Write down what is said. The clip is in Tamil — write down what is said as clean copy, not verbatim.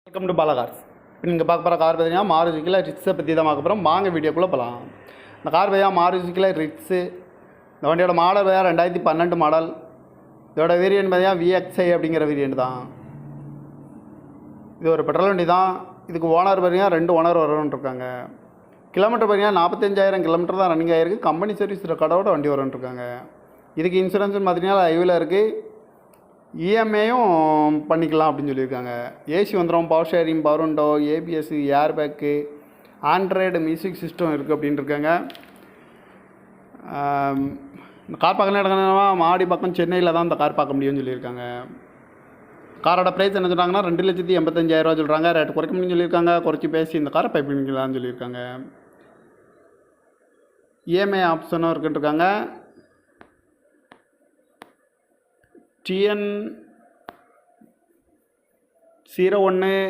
Welcome to Bala cars. இப்போ நீங்கள் பார்க்க போகிற கார் பார்த்தீங்கன்னா மாருதிக்கில் ரிட்ஸை பற்றி தான் பார்க்க போகிறோம். வாங்க வீடியோக்குள்ளே போகலாம். இந்த கார் பார்த்தீங்கன்னா மாருதிக்கில் ரிட்ஸு. இந்த வண்டியோட மாடல் பார்த்தீங்கன்னா 2012 மாடல். இதோட வேரியன்ட் பார்த்தீங்கன்னா VXI அப்படிங்கிற வேரியன்ட் தான். இது ஒரு பெட்ரோல் வண்டி தான். இதுக்கு ஓனர் பார்த்தீங்கன்னா 2 ஓனர் வரும்னு இருக்காங்க. கிலோமீட்டர் பார்த்தீங்கன்னா 45,000 கிலோமீட்டர் தான் ரன்னிங் ஆகிருக்கு. கம்பெனி சர்வீஸ் ரெக்கார்டோட வண்டி வரும்னு இருக்காங்க. இதுக்கு இன்சூரன்ஸ்னு பார்த்தீங்கன்னா லைவில் இருக்குது. இஎம்ஐயும் பண்ணிக்கலாம் அப்படின்னு சொல்லியிருக்காங்க. ஏசி வந்துடும், power steering, power window, ABS, air bag, Android music system இருக்குது அப்படின்னு இருக்காங்க. இந்த கார் பார்க்கலாம் எடுக்கணும்னா மாடி பக்கம் சென்னையில் தான் இந்த கார் பார்க்க முடியும்னு சொல்லியிருக்காங்க. காரோட ப்ரைஸ் என்ன சொல்கிறாங்கன்னா 2,85,000 சொல்கிறாங்க. ரேட்டு குறைக்க முடியும்னு சொல்லியிருக்காங்க. குறைச்சி பேசி இந்த காரை பை பண்ணிக்கலாம்னு சொல்லியிருக்காங்க. இஎம்ஐ ஆப்ஷனும் இருக்குன்ட்ருக்காங்க. TN 01